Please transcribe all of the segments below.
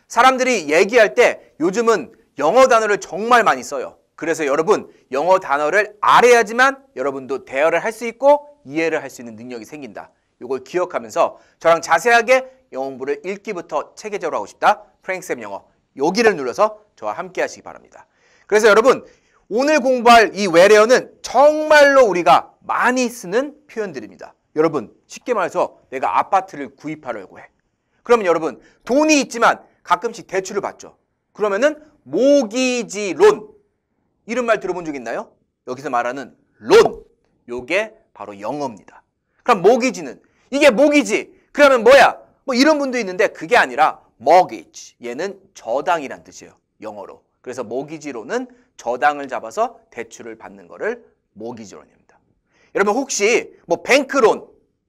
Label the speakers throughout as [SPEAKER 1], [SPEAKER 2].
[SPEAKER 1] 사람들이 얘기할 때 요즘은 영어 단어를 정말 많이 써요. 그래서 여러분 영어 단어를 알아야지만 여러분도 대화를 할 수 있고 이해를 할 수 있는 능력이 생긴다. 이걸 기억하면서 저랑 자세하게 영어 공부를 읽기부터 체계적으로 하고 싶다. 프랭크쌤 영어 여기를 눌러서 저와 함께 하시기 바랍니다. 그래서 여러분 오늘 공부할 이 외래어는 정말로 우리가 많이 쓰는 표현들입니다. 여러분 쉽게 말해서 내가 아파트를 구입하려고 해. 그러면 여러분 돈이 있지만 가끔씩 대출을 받죠. 그러면은 모기지 론 이런 말 들어본 적 있나요? 여기서 말하는 론 요게 바로 영어입니다. 그럼 모기지는 이게 모기지 그러면 뭐야? 뭐 이런 분도 있는데 그게 아니라 mortgage 얘는 저당이란 뜻이에요. 영어로. 그래서 모기지론은 저당을 잡아서 대출을 받는 거를 모기지론입니다. 여러분 혹시 뭐 뱅크론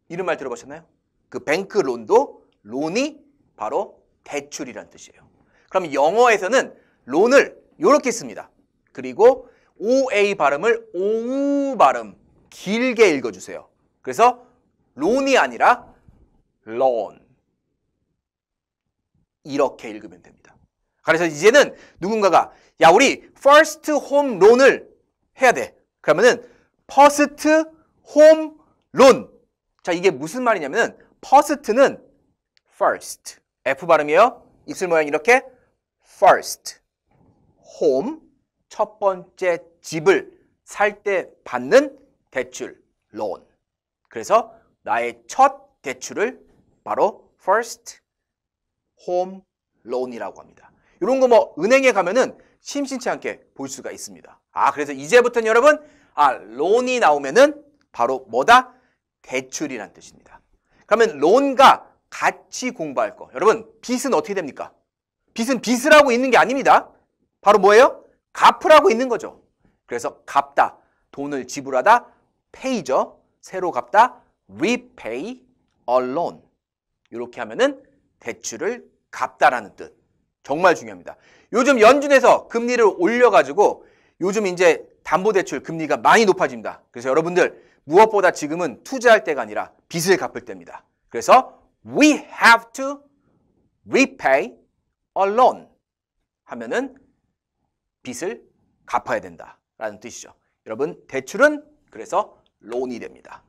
[SPEAKER 1] 이런 말 들어보셨나요? 그 뱅크론도 론이 바로 대출이란 뜻이에요. 그럼 영어에서는 론을 이렇게 씁니다. 그리고 OA 발음을 OU 발음 길게 읽어주세요. 그래서 론이 아니라 loan 이렇게 읽으면 됩니다. 그래서 이제는 누군가가 야 우리 first home loan을 해야 돼. 그러면은 first home loan 자 이게 무슨 말이냐면은 first는 first F 발음이에요. 입술 모양 이렇게 first home 첫 번째 집을 살 때 받는 대출 loan. 그래서 나의 첫 대출을 바로 first home loan이라고 합니다. 이런 거 뭐 은행에 가면은 심심치 않게 볼 수가 있습니다. 그래서 이제부터는 여러분 loan이 나오면은 바로 뭐다? 대출이란 뜻입니다. 그러면 loan과 같이 공부할 거. 여러분 빚은 어떻게 됩니까? 빚은 빚을 하고 있는 게 아닙니다. 바로 뭐예요? 갚으라고 있는 거죠. 그래서 갚다, 돈을 지불하다, pay죠. 새로 갚다, repay a loan. 이렇게 하면은 대출을 갚다라는 뜻. 정말 중요합니다. 요즘 연준에서 금리를 올려가지고 요즘 이제 담보대출 금리가 많이 높아집니다. 그래서 여러분들 무엇보다 지금은 투자할 때가 아니라 빚을 갚을 때입니다. 그래서 we have to repay a loan 하면은 빚을 갚아야 된다라는 뜻이죠. 여러분 대출은 그래서 loan이 됩니다.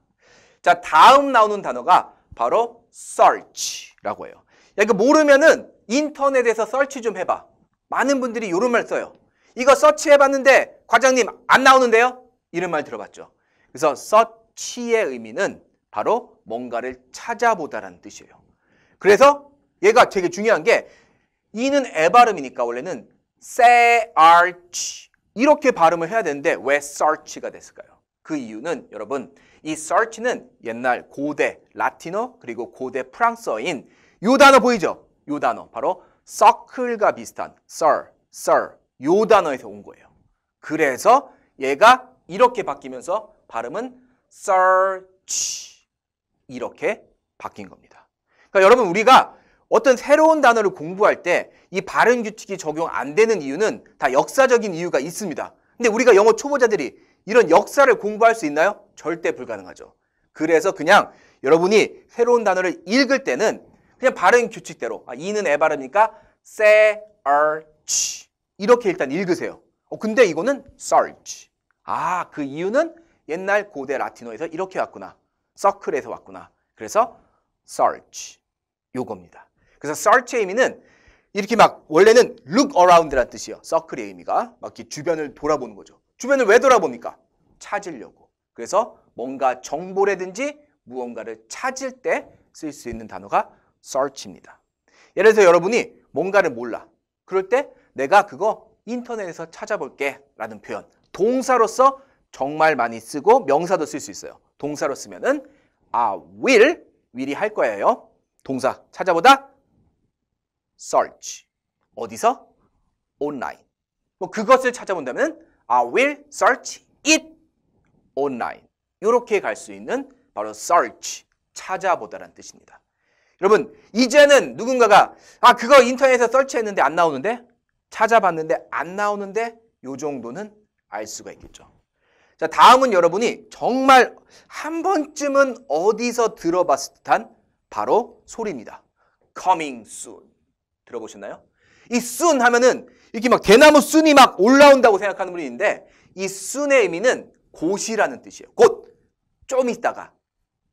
[SPEAKER 1] 자 다음 나오는 단어가 바로 search라고 해요. 야, 이거 모르면은 인터넷에서 서치 좀 해봐. 많은 분들이 이런 말 써요. 이거 서치해봤는데 과장님 안 나오는데요? 이런 말 들어봤죠. 그래서 서치의 의미는 바로 뭔가를 찾아보다라는 뜻이에요. 그래서 얘가 되게 중요한 게 이는 애 발음이니까 원래는 search 이렇게 발음을 해야 되는데 왜 search가 됐을까요? 그 이유는 여러분 이 search는 옛날 고대 라틴어 그리고 고대 프랑스어인 요 단어 보이죠? 요 단어 바로 circle과 비슷한 sir 요 단어에서 온 거예요. 그래서 얘가 이렇게 바뀌면서 발음은 search 이렇게 바뀐 겁니다. 그러니까 여러분 우리가 어떤 새로운 단어를 공부할 때 이 발음 규칙이 적용 안 되는 이유는 다 역사적인 이유가 있습니다. 근데 우리가 영어 초보자들이 이런 역사를 공부할 수 있나요? 절대 불가능하죠. 그래서 그냥 여러분이 새로운 단어를 읽을 때는 그냥 발음 규칙대로 이는 애 발음이니까 search 이렇게 일단 읽으세요. 근데 이거는 search. 그 이유는 옛날 고대 라틴어에서 이렇게 왔구나. circle에서 왔구나. 그래서 search 요겁니다. 그래서 search의 의미는 이렇게 막 원래는 look around라는 뜻이에요. circle의 의미가 막 이렇게 주변을 돌아보는 거죠. 주변을 왜 돌아봅니까? 찾으려고. 그래서 뭔가 정보라든지 무언가를 찾을 때 쓸 수 있는 단어가 search입니다. 예를 들어서 여러분이 뭔가를 몰라. 그럴 때 내가 그거 인터넷에서 찾아볼게 라는 표현. 동사로서 정말 많이 쓰고 명사도 쓸 수 있어요. 동사로 쓰면은 will이 할 거예요. 동사 찾아보다 search. 어디서? online. 뭐 그것을 찾아본다면 I will search it online. 이렇게 갈 수 있는 바로 search. 찾아보다라는 뜻입니다. 여러분 이제는 누군가가 그거 인터넷에서 설치했는데 안 나오는데 찾아봤는데 안 나오는데 요 정도는 알 수가 있겠죠. 자 다음은 여러분이 정말 한 번쯤은 어디서 들어봤을 듯한 바로 소리입니다. coming soon 들어보셨나요? 이 soon 하면은 이렇게 막 대나무 순이 막 올라온다고 생각하는 분이 있는데 이 soon의 의미는 곧이라는 뜻이에요. 곧, 좀 있다가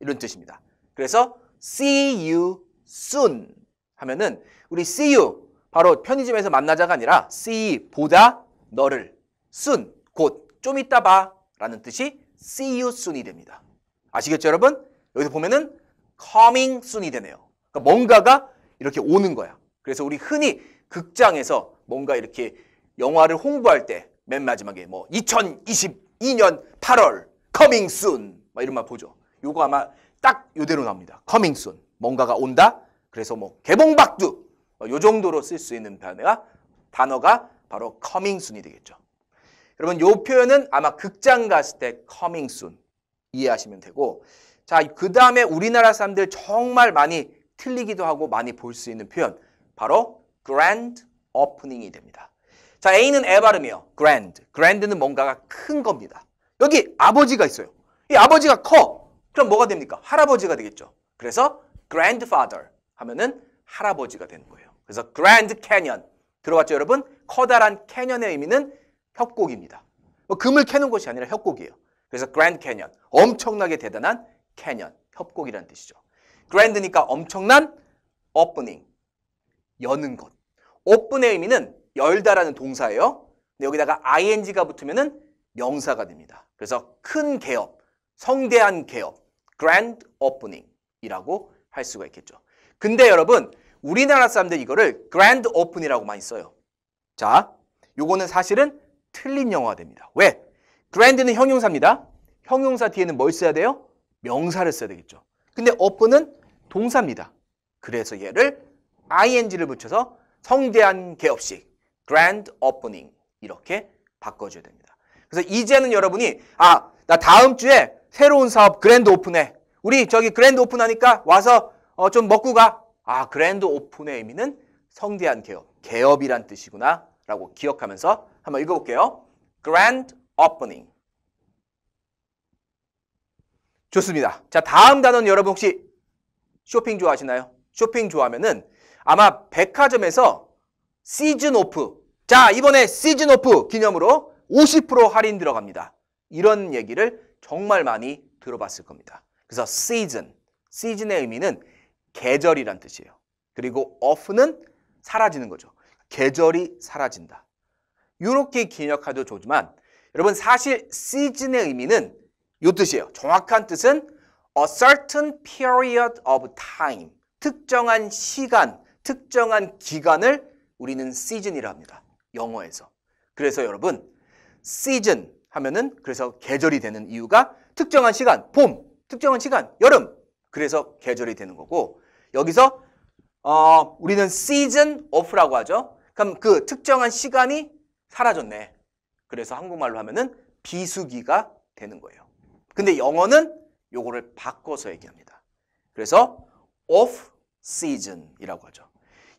[SPEAKER 1] 이런 뜻입니다. 그래서 see you soon 하면은 우리 see you 바로 편의점에서 만나자가 아니라 see 보다 너를 soon 곧 좀 이따 봐 라는 뜻이 see you soon이 됩니다. 아시겠죠 여러분? 여기서 보면은 coming soon이 되네요. 그러니까 뭔가가 이렇게 오는 거야. 그래서 우리 흔히 극장에서 뭔가 이렇게 영화를 홍보할 때 맨 마지막에 뭐 2022년 8월 coming soon 막 이런 말 보죠. 요거 아마 딱 요대로 나옵니다. coming soon 뭔가가 온다. 그래서 뭐 개봉박두 요 정도로 쓸 수 있는 단어가 바로 coming soon이 되겠죠. 여러분 요 표현은 아마 극장 갔을 때 coming soon 이해하시면 되고 자, 그 다음에 우리나라 사람들 정말 많이 틀리기도 하고 많이 볼 수 있는 표현 바로 grand opening이 됩니다. 자, A는 애 발음이요. grand. grand는 뭔가가 큰 겁니다. 여기 아버지가 있어요. 이 아버지가 커. 그럼 뭐가 됩니까? 할아버지가 되겠죠. 그래서 grandfather 하면은 할아버지가 되는 거예요. 그래서 grand canyon. 들어봤죠, 여러분? 커다란 캐년의 의미는 협곡입니다. 뭐 금을 캐는 곳이 아니라 협곡이에요. 그래서 grand canyon. 엄청나게 대단한 캐년, 협곡이라는 뜻이죠. grand니까 엄청난 opening. 여는 것. open의 의미는 열다라는 동사예요. 근데 여기다가 ing가 붙으면은 명사가 됩니다. 그래서 큰 개업, 성대한 개업, grand opening이라고 할 수가 있겠죠. 근데 여러분, 우리나라 사람들 이거를 grand open이라고 많이 써요. 자, 요거는 사실은 틀린 영어가 됩니다. 왜? grand는 형용사입니다. 형용사 뒤에는 뭘 써야 돼요? 명사를 써야 되겠죠. 근데 open은 동사입니다. 그래서 얘를 ing를 붙여서 성대한 개업식, grand opening 이렇게 바꿔줘야 됩니다. 그래서 이제는 여러분이 나 다음 주에 새로운 사업 그랜드 오픈해. 우리 저기 그랜드 오픈하니까 와서 좀 먹고 가. 그랜드 오픈의 의미는 성대한 개업, 개업이란 뜻이구나 라고 기억하면서 한번 읽어볼게요. grand opening. 좋습니다. 자, 다음 단어는 여러분 혹시 쇼핑 좋아하시나요? 쇼핑 좋아하면은 아마 백화점에서 시즌 오프. 자, 이번에 시즌 오프 기념으로 50% 할인 들어갑니다. 이런 얘기를 정말 많이 들어봤을 겁니다. 그래서 시즌의 의미는 계절이란 뜻이에요. 그리고 off는 사라지는 거죠. 계절이 사라진다. 이렇게 기억해도 좋지만 여러분 사실 시즌의 의미는 이 뜻이에요. 정확한 뜻은 a certain period of time. 특정한 시간, 특정한 기간을 우리는 시즌이라 합니다. 영어에서. 그래서 여러분 시즌 하면은 그래서 계절이 되는 이유가 특정한 시간, 봄, 특정한 시간, 여름. 그래서 계절이 되는 거고 여기서 우리는 season off라고 하죠. 그럼 그 특정한 시간이 사라졌네. 그래서 한국말로 하면은 비수기가 되는 거예요. 근데 영어는 요거를 바꿔서 얘기합니다. 그래서 off season이라고 하죠.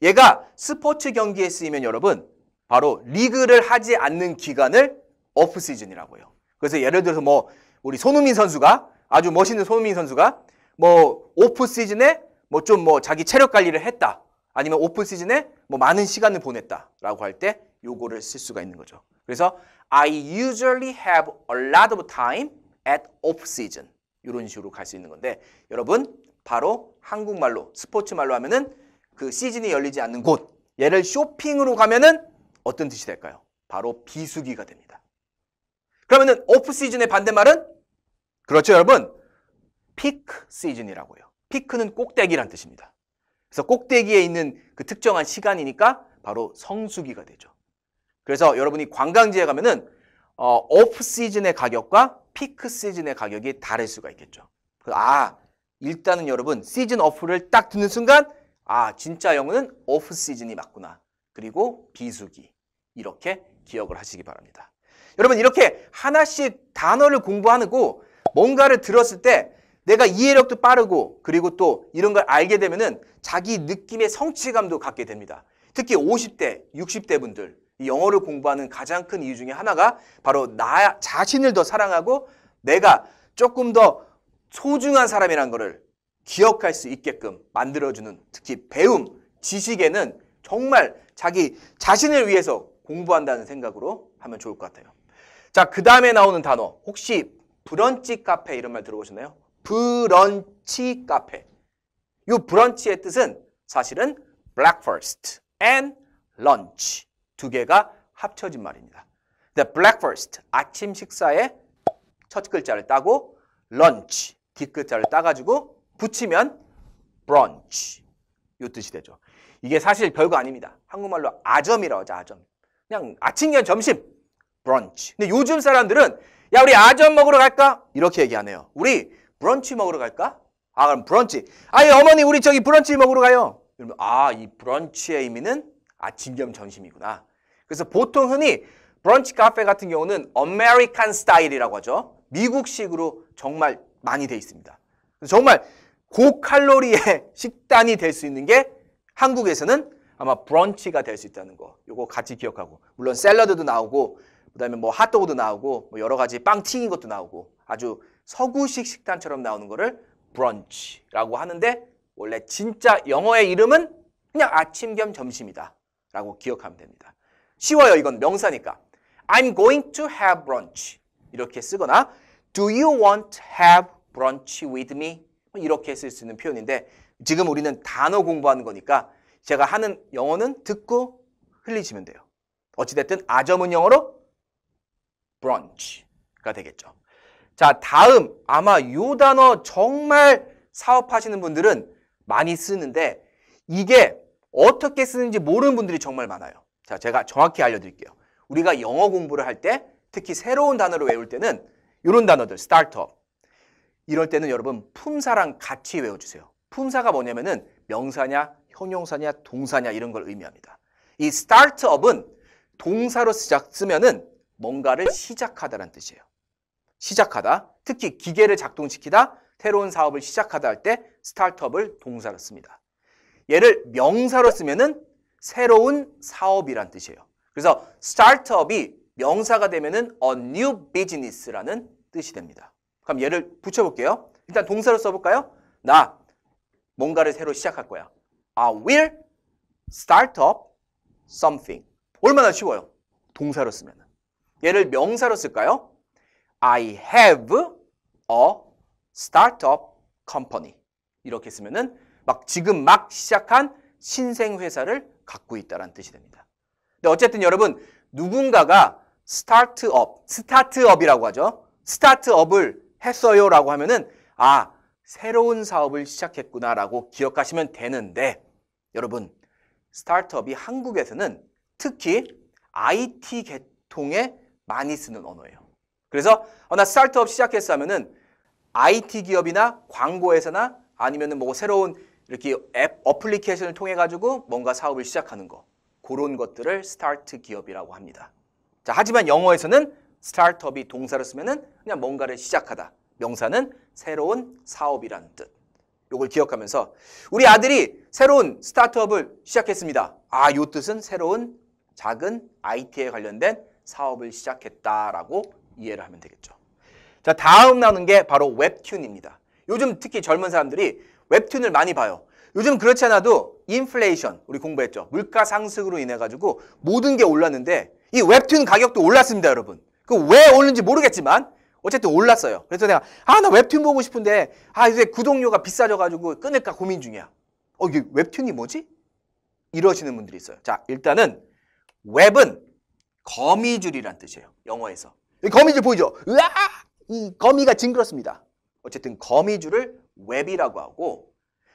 [SPEAKER 1] 얘가 스포츠 경기에 쓰이면 여러분 바로 리그를 하지 않는 기간을 off season이라고 해요. 그래서 예를 들어서 뭐 우리 손흥민 선수가 아주 멋있는 손흥민 선수가 뭐 오프 시즌에 뭐 좀 뭐 자기 체력 관리를 했다. 아니면 오프 시즌에 뭐 많은 시간을 보냈다라고 할 때 요거를 쓸 수가 있는 거죠. 그래서 I usually have a lot of time at off season. 이런 식으로 갈 수 있는 건데 여러분 바로 한국말로 스포츠 말로 하면은 그 시즌이 열리지 않는 곳 얘를 쇼핑으로 가면은 어떤 뜻이 될까요? 바로 비수기가 됩니다. 그러면은 오프 시즌의 반대말은 그렇죠 여러분 피크 시즌이라고 해요. 피크는 꼭대기란 뜻입니다. 그래서 꼭대기에 있는 그 특정한 시간이니까 바로 성수기가 되죠. 그래서 여러분이 관광지에 가면은 오프 시즌의 가격과 피크 시즌의 가격이 다를 수가 있겠죠. 일단은 여러분 시즌 오프를 딱 듣는 순간 진짜 영어는 오프 시즌이 맞구나. 그리고 비수기 이렇게 기억을 하시기 바랍니다. 여러분 이렇게 하나씩 단어를 공부하고 뭔가를 들었을 때 내가 이해력도 빠르고 그리고 또 이런 걸 알게 되면은 자기 느낌의 성취감도 갖게 됩니다. 특히 50대, 60대 분들 이 영어를 공부하는 가장 큰 이유 중에 하나가 바로 나 자신을 더 사랑하고 내가 조금 더 소중한 사람이라는 거를 기억할 수 있게끔 만들어주는 특히 배움, 지식에는 정말 자기 자신을 위해서 공부한다는 생각으로 하면 좋을 것 같아요. 자, 그 다음에 나오는 단어 혹시 브런치 카페 이런 말 들어보셨나요? 브런치 카페. 이 브런치의 뜻은 사실은 breakfast and lunch 두 개가 합쳐진 말입니다. The breakfast 아침 식사에 첫 글자를 따고 lunch 뒷글자를 따가지고 붙이면 brunch 이 뜻이 되죠. 이게 사실 별거 아닙니다. 한국말로 아점이라고 하죠. 아점. 그냥 아침 겸 점심 brunch. 근데 요즘 사람들은 야 우리 아점 먹으러 갈까? 이렇게 얘기 안 해요. 우리 브런치 먹으러 갈까? 아 그럼 브런치. 아니 어머니 우리 저기 브런치 먹으러 가요. 그러면 아 이 브런치의 의미는 아침 겸 점심이구나. 그래서 보통 흔히 브런치 카페 같은 경우는 아메리칸 스타일이라고 하죠. 미국식으로 정말 많이 돼 있습니다. 정말 고칼로리의 식단이 될 수 있는 게 한국에서는 아마 브런치가 될 수 있다는 거. 요거 같이 기억하고. 물론 샐러드도 나오고 그다음에 뭐 핫도그도 나오고 뭐 여러 가지 빵 튀긴 것도 나오고 아주 서구식 식단처럼 나오는 거를 브런치라고 하는데 원래 진짜 영어의 이름은 그냥 아침 겸 점심이다 라고 기억하면 됩니다. 쉬워요. 이건 명사니까. I'm going to have brunch 이렇게 쓰거나 Do you want to have brunch with me? 이렇게 쓸 수 있는 표현인데 지금 우리는 단어 공부하는 거니까 제가 하는 영어는 듣고 흘리시면 돼요. 어찌됐든 아점은 영어로 brunch가 되겠죠. 자, 다음 아마 이 단어 정말 사업하시는 분들은 많이 쓰는데 이게 어떻게 쓰는지 모르는 분들이 정말 많아요. 자, 제가 정확히 알려드릴게요. 우리가 영어 공부를 할 때 특히 새로운 단어를 외울 때는 이런 단어들, 스타트업. 이럴 때는 여러분 품사랑 같이 외워주세요. 품사가 뭐냐면은 명사냐, 형용사냐, 동사냐 이런 걸 의미합니다. 이 스타트업은 동사로 쓰면은 뭔가를 시작하다라는 뜻이에요. 시작하다, 특히 기계를 작동시키다, 새로운 사업을 시작하다 할 때 스타트업을 동사로 씁니다. 얘를 명사로 쓰면은 새로운 사업이란 뜻이에요. 그래서 스타트업이 명사가 되면은 a new business라는 뜻이 됩니다. 그럼 얘를 붙여볼게요. 일단 동사로 써볼까요? 나 뭔가를 새로 시작할 거야. I will start up something. 얼마나 쉬워요. 동사로 쓰면. 얘를 명사로 쓸까요? I have a startup company. 이렇게 쓰면은 지금 막 시작한 신생 회사를 갖고 있다는 뜻이 됩니다. 근데 어쨌든 여러분 누군가가 스타트업이라고 하죠. 스타트업을 했어요라고 하면은 아, 새로운 사업을 시작했구나라고 기억하시면 되는데 여러분 스타트업이 한국에서는 특히 IT 계통에 많이 쓰는 언어예요. 그래서 나 스타트업 시작했어 하면은 IT 기업이나 광고회사나 아니면은 뭐 새로운 이렇게 앱 어플리케이션을 통해 가지고 뭔가 사업을 시작하는 거 그런 것들을 스타트 기업이라고 합니다. 자, 하지만 영어에서는 스타트업이 동사로 쓰면은 그냥 뭔가를 시작하다. 명사는 새로운 사업이라는 뜻. 요걸 기억하면서 우리 아들이 새로운 스타트업을 시작했습니다. 아, 요 뜻은 새로운 작은 IT에 관련된 사업을 시작했다라고 이해를 하면 되겠죠. 자, 다음 나오는 게 바로 웹툰입니다. 요즘 특히 젊은 사람들이 웹툰을 많이 봐요. 요즘 그렇지 않아도 인플레이션, 우리 공부했죠. 물가 상승으로 인해 가지고 모든 게 올랐는데 이 웹툰 가격도 올랐습니다, 여러분. 그 왜 오르는지 모르겠지만 어쨌든 올랐어요. 그래서 내가 나 웹툰 보고 싶은데 요새 구독료가 비싸져 가지고 끊을까 고민 중이야. 이게 웹툰이 뭐지? 이러시는 분들이 있어요. 자, 일단은 웹은 거미줄이란 뜻이에요. 영어에서. 이 거미줄 보이죠? 으아! 이 거미가 징그럽습니다. 어쨌든 거미줄을 웹이라고 하고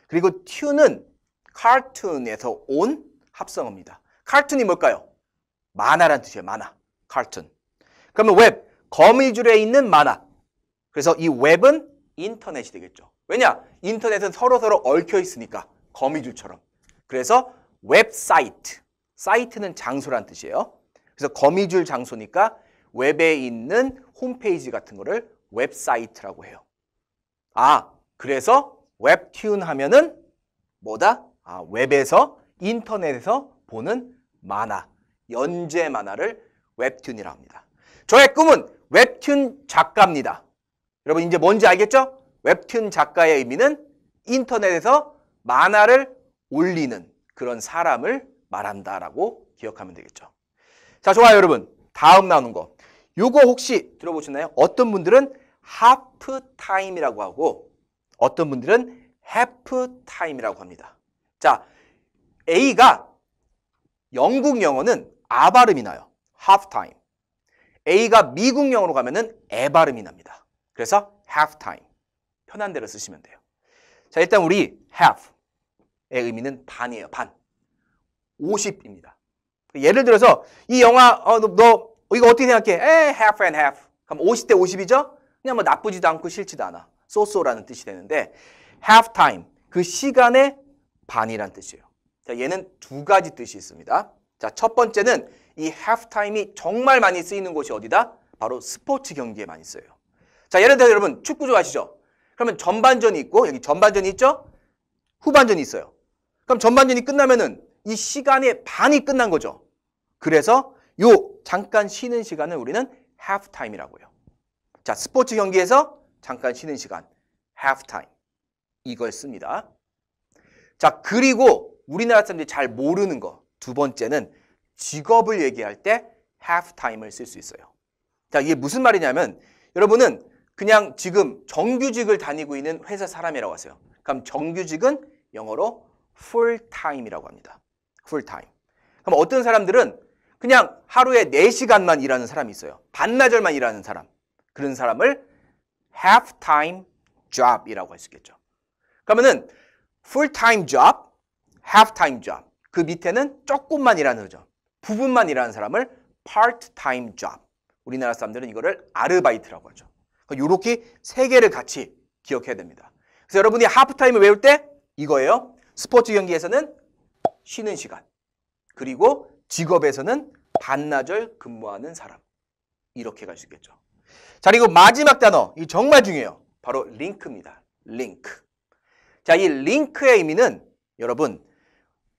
[SPEAKER 1] 그리고 튠은 카툰에서 온 합성어입니다. 카툰이 뭘까요? 만화란 뜻이에요. 만화. 카툰. 그러면 웹, 거미줄에 있는 만화. 그래서 이 웹은 인터넷이 되겠죠. 왜냐? 인터넷은 서로서로 얽혀 있으니까 거미줄처럼. 그래서 웹사이트. 사이트는 장소란 뜻이에요. 그래서 거미줄 장소니까 웹에 있는 홈페이지 같은 거를 웹사이트라고 해요. 그래서 웹툰 하면은 뭐다? 웹에서 인터넷에서 보는 만화, 연재 만화를 웹툰이라고 합니다. 저의 꿈은 웹툰 작가입니다. 여러분 이제 뭔지 알겠죠? 웹툰 작가의 의미는 인터넷에서 만화를 올리는 그런 사람을 말한다라고 기억하면 되겠죠. 자, 좋아요, 여러분. 다음 나오는 거. 요거 혹시 들어보셨나요? 어떤 분들은 half time이라고 하고 어떤 분들은 half time이라고 합니다. 자, A가 영국 영어는 아 발음이 나요. half time. A가 미국 영어로 가면은 에 발음이 납니다. 그래서 half time. 편한 대로 쓰시면 돼요. 자, 일단 우리 half의 의미는 반이에요. 반. 50입니다. 예를 들어서 이 영화 너 이거 어떻게 생각해? half and half. 그럼 50대 50이죠? 그냥 뭐 나쁘지도 않고 싫지도 않아. 소소라는 뜻이 되는데 half time. 그 시간의 반이란 뜻이에요. 자, 얘는 두 가지 뜻이 있습니다. 자, 첫 번째는 이 half time이 정말 많이 쓰이는 곳이 어디다? 바로 스포츠 경기에 많이 써요. 자, 예를 들어 여러분 축구 좋아하시죠? 그러면 전반전이 있고 여기 전반전이 있죠? 후반전이 있어요. 그럼 전반전이 끝나면은 이 시간의 반이 끝난 거죠. 그래서 요 잠깐 쉬는 시간을 우리는 half time이라고요. 자, 스포츠 경기에서 잠깐 쉬는 시간 half time 이걸 씁니다. 자, 그리고 우리나라 사람들이 잘 모르는 거 두 번째는 직업을 얘기할 때 half time을 쓸 수 있어요. 자, 이게 무슨 말이냐면 여러분은 그냥 지금 정규직을 다니고 있는 회사 사람이라고 하세요. 그럼 정규직은 영어로 full time이라고 합니다. full time. 그럼 어떤 사람들은 그냥 하루에 4시간만 일하는 사람이 있어요. 반나절만 일하는 사람. 그런 사람을 half time job이라고 할 수 있겠죠. 그러면은 full time job, half time job. 그 밑에는 조금만 일하는 거죠. 부분만 일하는 사람을 part time job. 우리나라 사람들은 이거를 아르바이트라고 하죠. 이렇게 세 개를 같이 기억해야 됩니다. 그래서 여러분이 하프 타임을 외울 때 이거예요. 스포츠 경기에서는 쉬는 시간. 그리고 직업에서는 반나절 근무하는 사람. 이렇게 갈 수 있겠죠. 자, 그리고 마지막 단어. 이 정말 중요해요. 바로 링크입니다. 링크. 자, 이 링크의 의미는 여러분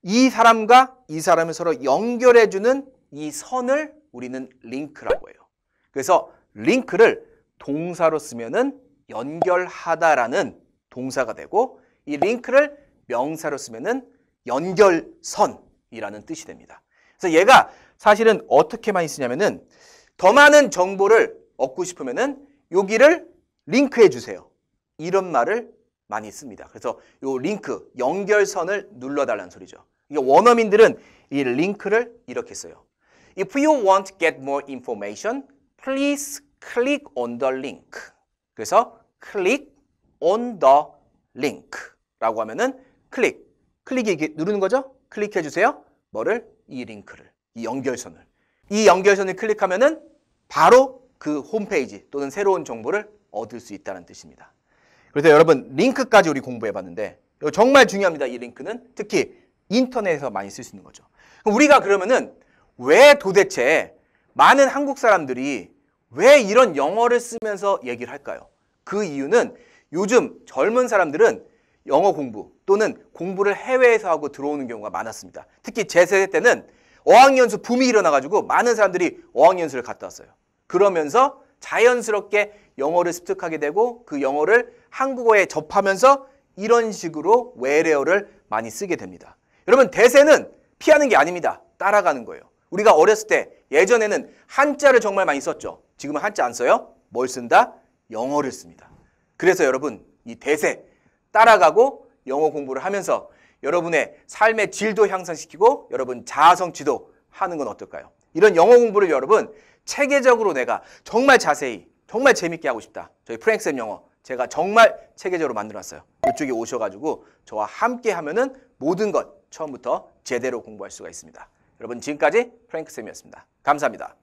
[SPEAKER 1] 이 사람과 이 사람을 서로 연결해주는 이 선을 우리는 링크라고 해요. 그래서 링크를 동사로 쓰면은 연결하다라는 동사가 되고 이 링크를 명사로 쓰면은 연결선이라는 뜻이 됩니다. 그래서 얘가 사실은 어떻게 많이 쓰냐면은 더 많은 정보를 얻고 싶으면은 여기를 링크해 주세요. 이런 말을 많이 씁니다. 그래서 요 링크, 연결선을 눌러달라는 소리죠. 이게 원어민들은 이 링크를 이렇게 써요. If you want to get more information, please click on the link. 그래서 click on the link라고 하면은 클릭이 이렇게 누르는 거죠? 클릭해 주세요. 뭐를? 이 링크를, 이 연결선을. 이 연결선을 클릭하면은 바로 그 홈페이지 또는 새로운 정보를 얻을 수 있다는 뜻입니다. 그래서 여러분 링크까지 우리 공부해 봤는데 이거 정말 중요합니다. 이 링크는 특히 인터넷에서 많이 쓸 수 있는 거죠. 우리가 그러면은 왜 도대체 많은 한국 사람들이 왜 이런 영어를 쓰면서 얘기를 할까요? 그 이유는 요즘 젊은 사람들은 영어 공부 또는 공부를 해외에서 하고 들어오는 경우가 많았습니다. 특히 제 세대 때는 어학연수 붐이 일어나가지고 많은 사람들이 어학연수를 갔다 왔어요. 그러면서 자연스럽게 영어를 습득하게 되고 그 영어를 한국어에 접하면서 이런 식으로 외래어를 많이 쓰게 됩니다. 여러분 대세는 피하는 게 아닙니다. 따라가는 거예요. 우리가 어렸을 때 예전에는 한자를 정말 많이 썼죠. 지금은 한자 안 써요? 뭘 쓴다? 영어를 씁니다. 그래서 여러분 이 대세 따라가고 영어 공부를 하면서 여러분의 삶의 질도 향상시키고 여러분 자아 성취도 하는 건 어떨까요? 이런 영어 공부를 여러분 체계적으로 내가 정말 자세히 정말 재밌게 하고 싶다. 저희 프랭크쌤 영어 제가 정말 체계적으로 만들어놨어요. 이쪽에 오셔가지고 저와 함께 하면은 모든 것 처음부터 제대로 공부할 수가 있습니다. 여러분 지금까지 프랭크쌤이었습니다. 감사합니다.